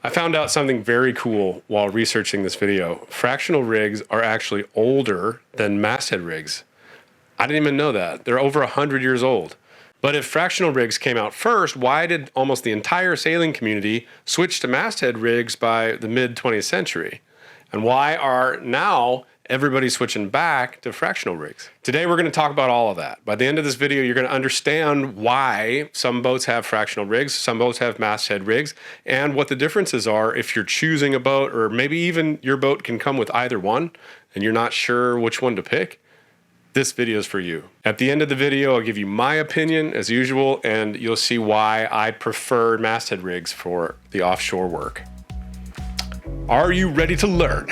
I found out something very cool while researching this video. Fractional rigs are actually older than masthead rigs. I didn't even know that. They're over 100 years old. But if fractional rigs came out first, why did almost the entire sailing community switch to masthead rigs by the mid 20th century? And why are now everybody switching back to fractional rigs? Today we're going to talk about all of that. By the end of this video, you're going to understand why some boats have fractional rigs, some boats have masthead rigs, and what the differences are if you're choosing a boat, or maybe even your boat can come with either one and you're not sure which one to pick. This video is for you. At the end of the video, I'll give you my opinion as usual, and you'll see why I prefer masthead rigs for the offshore work. Are you ready to learn?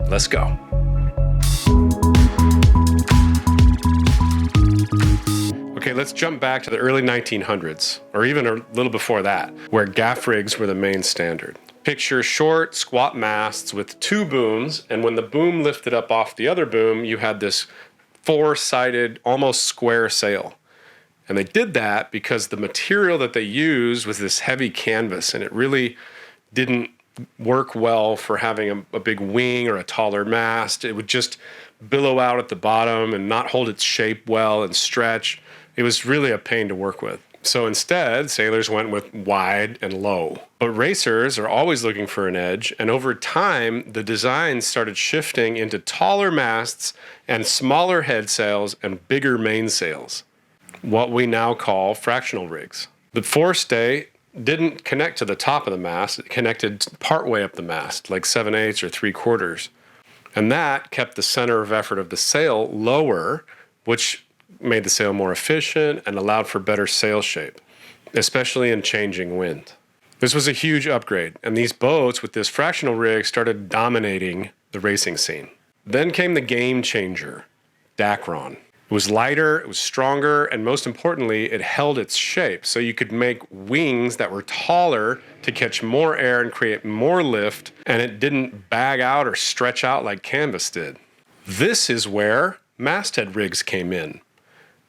Let's go. Okay, let's jump back to the early 1900s, or even a little before that, where gaff rigs were the main standard. Picture short, squat masts with two booms, and when the boom lifted up off the other boom, you had this four-sided, almost square sail. And they did that because the material that they used was this heavy canvas, and it really didn't work well for having a big wing or a taller mast. It would just billow out at the bottom and not hold its shape well and stretch. It was really a pain to work with. So instead, sailors went with wide and low. But racers are always looking for an edge, and over time, the designs started shifting into taller masts and smaller head sails and bigger mainsails, what we now call fractional rigs. The forestay didn't connect to the top of the mast, it connected partway up the mast, like 7/8 or 3/4. And that kept the center of effort of the sail lower, which made the sail more efficient and allowed for better sail shape, especially in changing wind. This was a huge upgrade, and these boats with this fractional rig started dominating the racing scene. Then came the game changer, Dacron. It was lighter, it was stronger, and most importantly, it held its shape, so you could make wings that were taller to catch more air and create more lift, and it didn't bag out or stretch out like canvas did. This is where masthead rigs came in,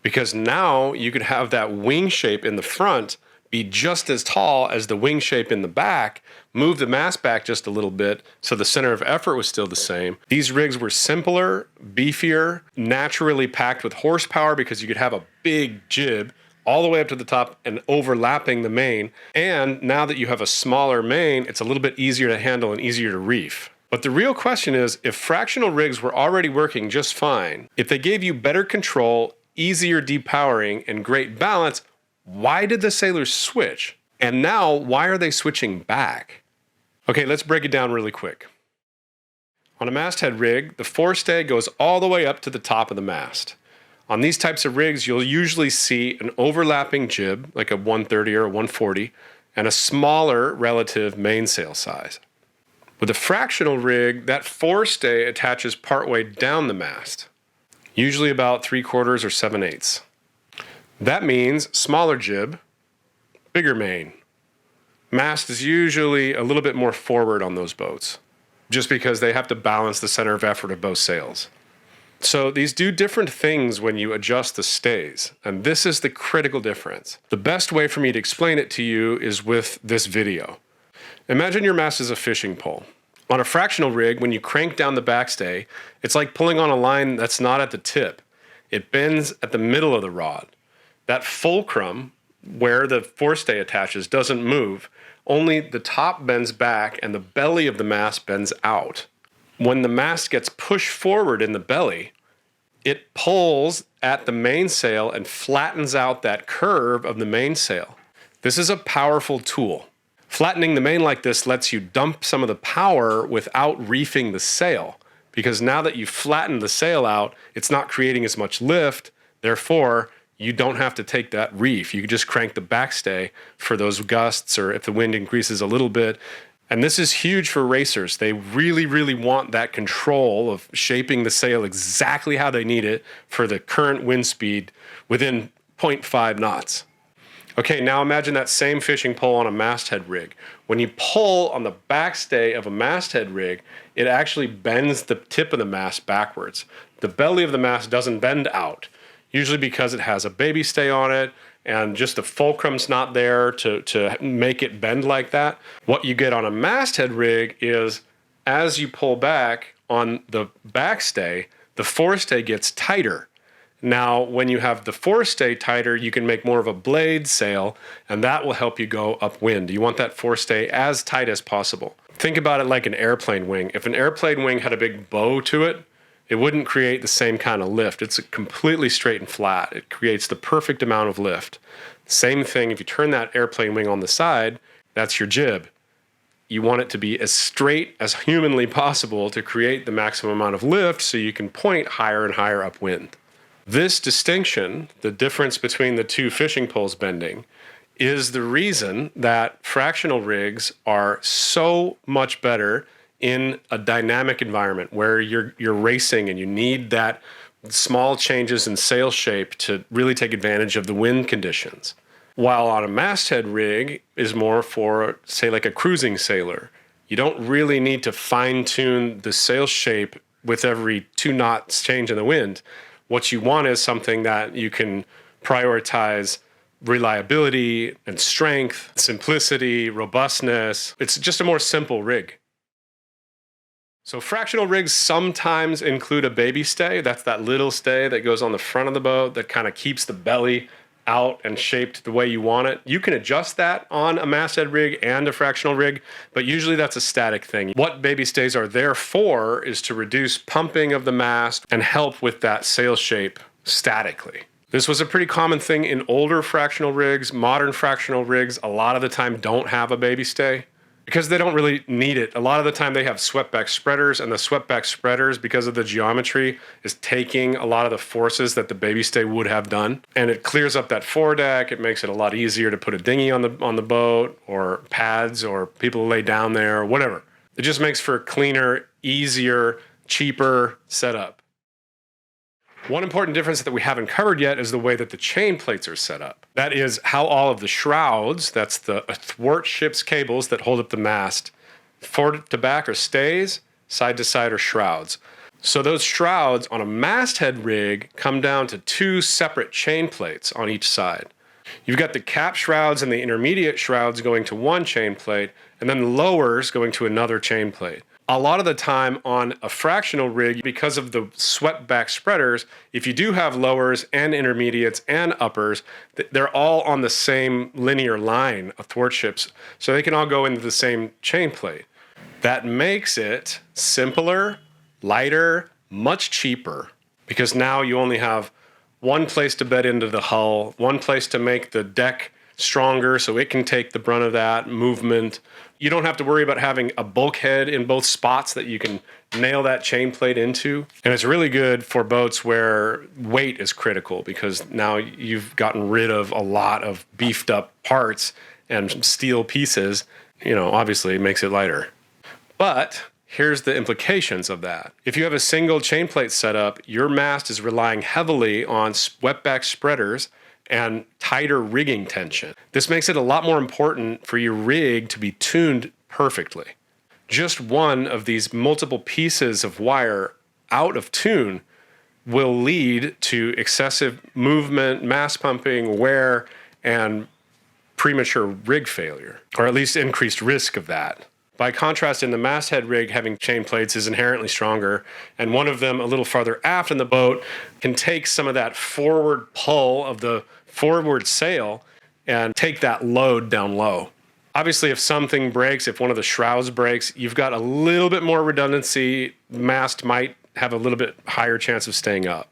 because now you could have that wing shape in the front be just as tall as the wing shape in the back, move the mast back just a little bit so the center of effort was still the same. These rigs were simpler, beefier, naturally packed with horsepower because you could have a big jib all the way up to the top and overlapping the main. And now that you have a smaller main, it's a little bit easier to handle and easier to reef. But the real question is, if fractional rigs were already working just fine, if they gave you better control, easier depowering, and great balance, why did the sailors switch? And now, why are they switching back? Okay, let's break it down really quick. On a masthead rig, the forestay goes all the way up to the top of the mast. On these types of rigs, you'll usually see an overlapping jib, like a 130 or a 140, and a smaller relative mainsail size. With a fractional rig, that forestay attaches partway down the mast, usually about 3/4 or 7/8. That means smaller jib, bigger main. Mast is usually a little bit more forward on those boats, just because they have to balance the center of effort of both sails. So these do different things when you adjust the stays, and this is the critical difference. The best way for me to explain it to you is with this video. Imagine your mast is a fishing pole. On a fractional rig, when you crank down the backstay, it's like pulling on a line that's not at the tip. It bends at the middle of the rod. That fulcrum, where the forestay attaches, doesn't move. Only the top bends back and the belly of the mast bends out. When the mast gets pushed forward in the belly, it pulls at the mainsail and flattens out that curve of the mainsail. This is a powerful tool. Flattening the main like this lets you dump some of the power without reefing the sail, because now that you've flattened the sail out, it's not creating as much lift, therefore, you don't have to take that reef. You can just crank the backstay for those gusts or if the wind increases a little bit. And this is huge for racers. They really, really want that control of shaping the sail exactly how they need it for the current wind speed within 0.5 knots. Okay, now imagine that same fishing pole on a masthead rig. When you pull on the backstay of a masthead rig, it actually bends the tip of the mast backwards. The belly of the mast doesn't bend out, usually because it has a baby stay on it and just the fulcrum's not there to make it bend like that. What you get on a masthead rig is as you pull back on the backstay, the forestay gets tighter. Now, when you have the forestay tighter, you can make more of a blade sail, and that will help you go upwind. You want that forestay as tight as possible. Think about it like an airplane wing. If an airplane wing had a big bow to it, it wouldn't create the same kind of lift. It's completely straight and flat. It creates the perfect amount of lift. Same thing, if you turn that airplane wing on the side, that's your jib. You want it to be as straight as humanly possible to create the maximum amount of lift so you can point higher and higher upwind. This distinction, the difference between the two fishing poles bending, is the reason that fractional rigs are so much better in a dynamic environment where you're racing and you need that small changes in sail shape to really take advantage of the wind conditions. While on a masthead rig is more for, say, like a cruising sailor. You don't really need to fine-tune the sail shape with every 2 knots change in the wind. What you want is something that you can prioritize reliability and strength, simplicity, robustness. It's just a more simple rig. So fractional rigs sometimes include a baby stay. That's that little stay that goes on the front of the boat that kind of keeps the belly out and shaped the way you want it. You can adjust that on a masthead rig and a fractional rig, but usually that's a static thing. What baby stays are there for is to reduce pumping of the mast and help with that sail shape statically. This was a pretty common thing in older fractional rigs. Modern fractional rigs, a lot of the time, don't have a baby stay because they don't really need it. A lot of the time they have swept-back spreaders, and the swept-back spreaders, because of the geometry, is taking a lot of the forces that the baby stay would have done. And it clears up that foredeck. It makes it a lot easier to put a dinghy on the boat, or pads, or people lay down there, or whatever. It just makes for a cleaner, easier, cheaper setup. One important difference that we haven't covered yet is the way that the chain plates are set up. That is how all of the shrouds, that's the athwart ship's cables that hold up the mast, forward to back are stays, side to side are shrouds. So those shrouds on a masthead rig come down to 2 separate chain plates on each side. You've got the cap shrouds and the intermediate shrouds going to one chain plate, and then the lowers going to another chain plate. A lot of the time on a fractional rig, because of the swept back spreaders, if you do have lowers and intermediates and uppers, they're all on the same linear line athwartships, so they can all go into the same chain plate. That makes it simpler, lighter, much cheaper, because now you only have one place to bed into the hull, one place to make the deck stronger so it can take the brunt of that movement. You don't have to worry about having a bulkhead in both spots that you can nail that chain plate into. And it's really good for boats where weight is critical, because now you've gotten rid of a lot of beefed up parts and steel pieces. Obviously it makes it lighter. But here's the implications of that. If you have a single chain plate setup, your mast is relying heavily on swept back spreaders and tighter rigging tension. This makes it a lot more important for your rig to be tuned perfectly. Just one of these multiple pieces of wire out of tune will lead to excessive movement, mast pumping, wear, and premature rig failure, or at least increased risk of that. By contrast, in the masthead rig, having chain plates is inherently stronger, and one of them a little farther aft in the boat can take some of that forward pull of the forward sail and take that load down low. Obviously, if something breaks, if one of the shrouds breaks, you've got a little bit more redundancy. Mast might have a little bit higher chance of staying up.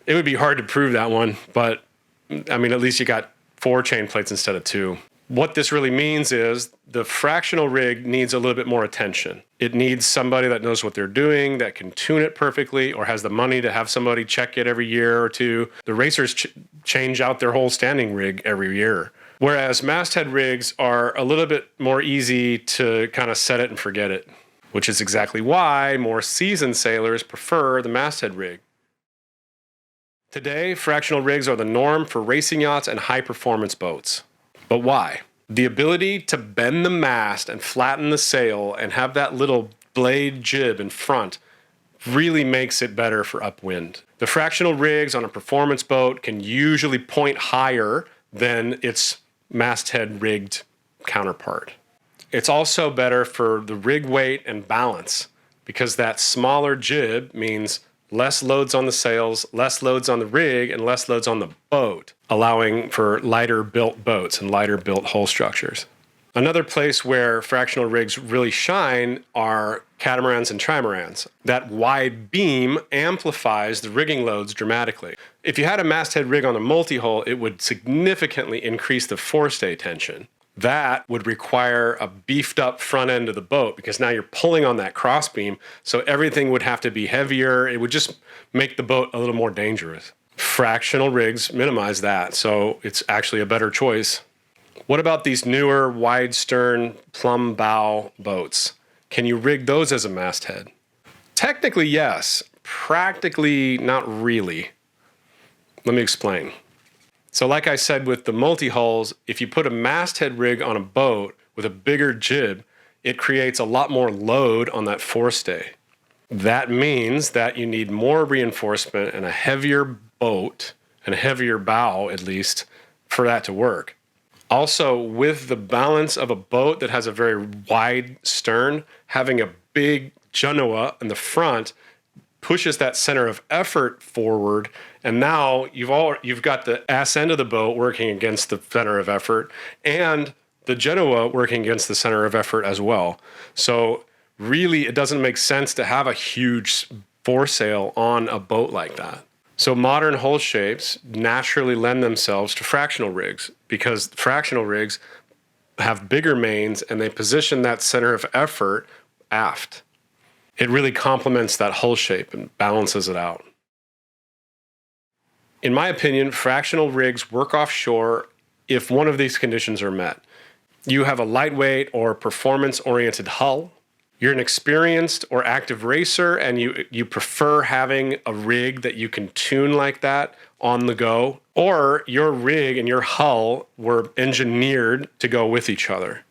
It would be hard to prove that one, but at least you got 4 chain plates instead of 2. What this really means is the fractional rig needs a little bit more attention. It needs somebody that knows what they're doing, that can tune it perfectly, or has the money to have somebody check it every year or 2. The racers change out their whole standing rig every year. Whereas masthead rigs are a little bit more easy to kind of set it and forget it, which is exactly why more seasoned sailors prefer the masthead rig. Today, fractional rigs are the norm for racing yachts and high-performance boats. But why? The ability to bend the mast and flatten the sail and have that little blade jib in front really makes it better for upwind. The fractional rigs on a performance boat can usually point higher than its masthead rigged counterpart. It's also better for the rig weight and balance because that smaller jib means less loads on the sails, less loads on the rig, and less loads on the boat, allowing for lighter built boats and lighter built hull structures. Another place where fractional rigs really shine are catamarans and trimarans. That wide beam amplifies the rigging loads dramatically. If you had a masthead rig on a multi-hull, it would significantly increase the forestay tension. That would require a beefed up front end of the boat because now you're pulling on that crossbeam, so everything would have to be heavier. It would just make the boat a little more dangerous. Fractional rigs minimize that, so it's actually a better choice. What about these newer wide stern plumb bow boats? Can you rig those as a masthead? Technically, yes. Practically, not really. Let me explain. So like I said with the multi-hulls, if you put a masthead rig on a boat with a bigger jib, it creates a lot more load on that forestay. That means that you need more reinforcement and a heavier boat, and a heavier bow at least, for that to work. Also, with the balance of a boat that has a very wide stern, having a big genoa in the front pushes that center of effort forward, and now you've got the ass end of the boat working against the center of effort, and the genoa working against the center of effort as well. So really, it doesn't make sense to have a huge foresail on a boat like that. So modern hull shapes naturally lend themselves to fractional rigs because fractional rigs have bigger mains and they position that center of effort aft. It really complements that hull shape and balances it out. In my opinion, fractional rigs work offshore if one of these conditions are met. You have a lightweight or performance-oriented hull. You're an experienced or active racer and you prefer having a rig that you can tune like that on the go, or your rig and your hull were engineered to go with each other.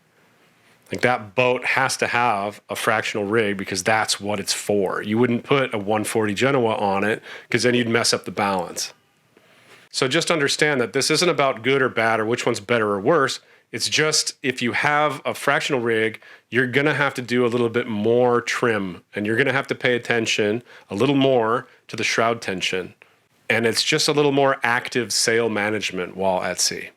Like that boat has to have a fractional rig because that's what it's for. You wouldn't put a 140 Genoa on it because then you'd mess up the balance. So just understand that this isn't about good or bad or which one's better or worse. It's just if you have a fractional rig, you're going to have to do a little bit more trim and you're going to have to pay attention a little more to the shroud tension. And it's just a little more active sail management while at sea.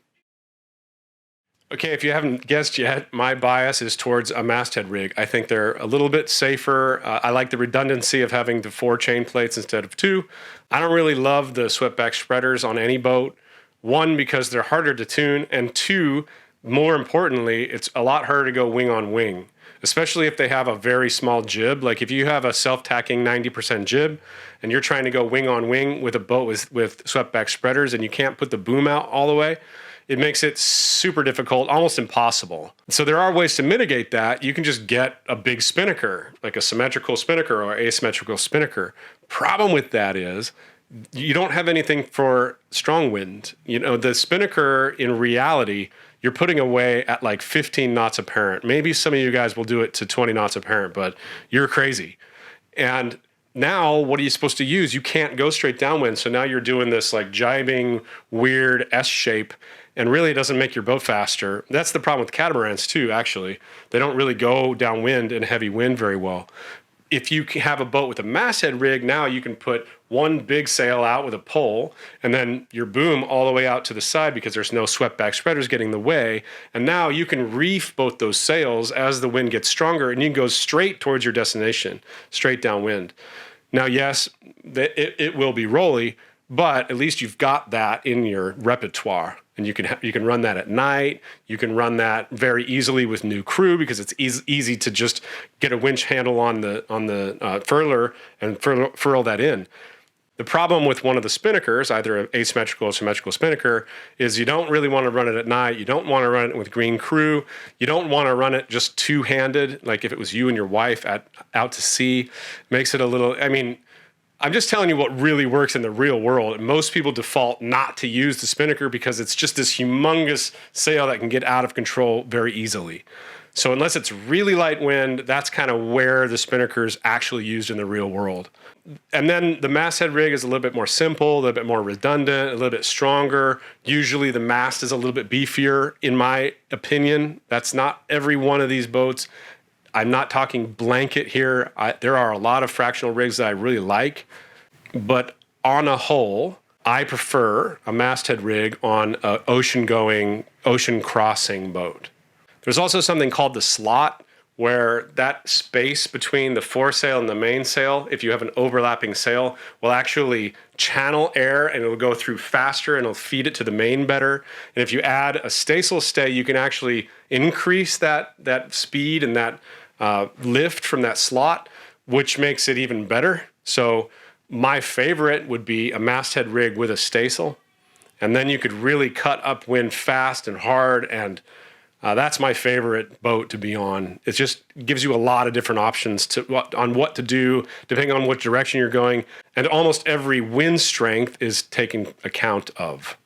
Okay, if you haven't guessed yet, my bias is towards a masthead rig. I think they're a little bit safer. I like the redundancy of having the 4 chain plates instead of 2. I don't really love the swept-back spreaders on any boat. 1, because they're harder to tune, and 2, more importantly, it's a lot harder to go wing on wing, especially if they have a very small jib. Like if you have a self-tacking 90% jib and you're trying to go wing on wing with a boat with swept-back spreaders and you can't put the boom out all the way, it makes it super difficult, almost impossible. So there are ways to mitigate that. You can just get a big spinnaker, like a symmetrical spinnaker or asymmetrical spinnaker. Problem with that is you don't have anything for strong wind. You know, the spinnaker in reality, you're putting away at like 15 knots apparent. Maybe some of you guys will do it to 20 knots apparent, but you're crazy. And now what are you supposed to use? You can't go straight downwind. So now you're doing this like jibing, weird S shape, and really it doesn't make your boat faster. That's the problem with catamarans too, actually. They don't really go downwind in heavy wind very well. If you have a boat with a masthead rig, now you can put one big sail out with a pole and then your boom all the way out to the side because there's no swept back spreaders getting in the way. And now you can reef both those sails as the wind gets stronger and you can go straight towards your destination, straight downwind. Now, yes, it will be rolly, but at least you've got that in your repertoire. And you can run that at night. You can run that very easily with new crew because it's easy to just get a winch handle on the furler and furl that in. The problem with one of the spinnakers, either an asymmetrical or symmetrical spinnaker, is you don't really want to run it at night. You don't want to run it with green crew. You don't want to run it just two-handed, like if it was you and your wife out to sea. Makes it a little, I mean, I'm just telling you what really works in the real world. Most people default not to use the spinnaker because it's just this humongous sail that can get out of control very easily. So unless it's really light wind, that's kind of where the spinnaker is actually used in the real world. And then the masthead rig is a little bit more simple, a little bit more redundant, a little bit stronger. Usually the mast is a little bit beefier, in my opinion. That's not every one of these boats. I'm not talking blanket here. There are a lot of fractional rigs that I really like, but on a whole, I prefer a masthead rig on an ocean-going, ocean-crossing boat. There's also something called the slot, where that space between the foresail and the mainsail, if you have an overlapping sail, will actually channel air and it'll go through faster and it'll feed it to the main better. And if you add a staysail stay, you can actually increase that speed and that lift from that slot, which makes it even better. So my favorite would be a masthead rig with a staysail. And then you could really cut upwind fast and hard, and that's my favorite boat to be on. It just gives you a lot of different options on what to do, depending on what direction you're going. And almost every wind strength is taken account of.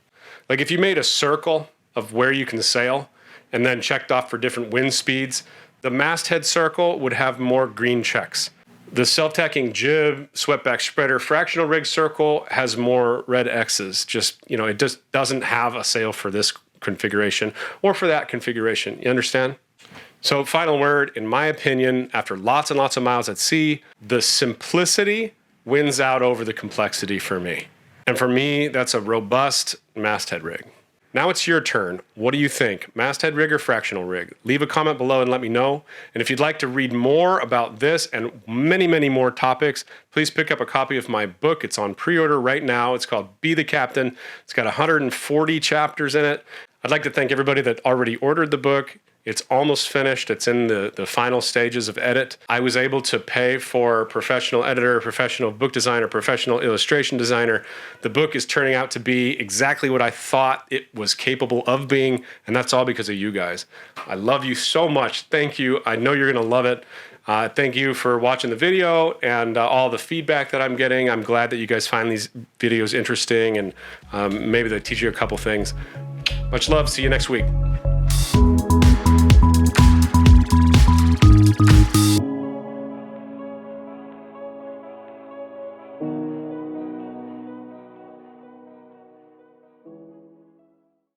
Like if you made a circle of where you can sail and then checked off for different wind speeds, the masthead circle would have more green checks. The self-tacking jib, sweepback spreader, fractional rig circle has more red X's. It just doesn't have a sail for this configuration or for that configuration. You understand? So final word, in my opinion, after lots and lots of miles at sea, the simplicity wins out over the complexity for me. And for me, that's a robust masthead rig. Now it's your turn. What do you think? Masthead rig or fractional rig? Leave a comment below and let me know. And if you'd like to read more about this and many, many more topics, please pick up a copy of my book. It's on pre-order right now. It's called Be the Captain. It's got 140 chapters in it. I'd like to thank everybody that already ordered the book. It's almost finished. It's in the final stages of edit. I was able to pay for professional editor, professional book designer, professional illustration designer. The book is turning out to be exactly what I thought it was capable of being, and that's all because of you guys. I love you so much. Thank you. I know you're going to love it. Thank you for watching the video and all the feedback that I'm getting. I'm glad that you guys find these videos interesting, and maybe they teach you a couple things. Much love. See you next week.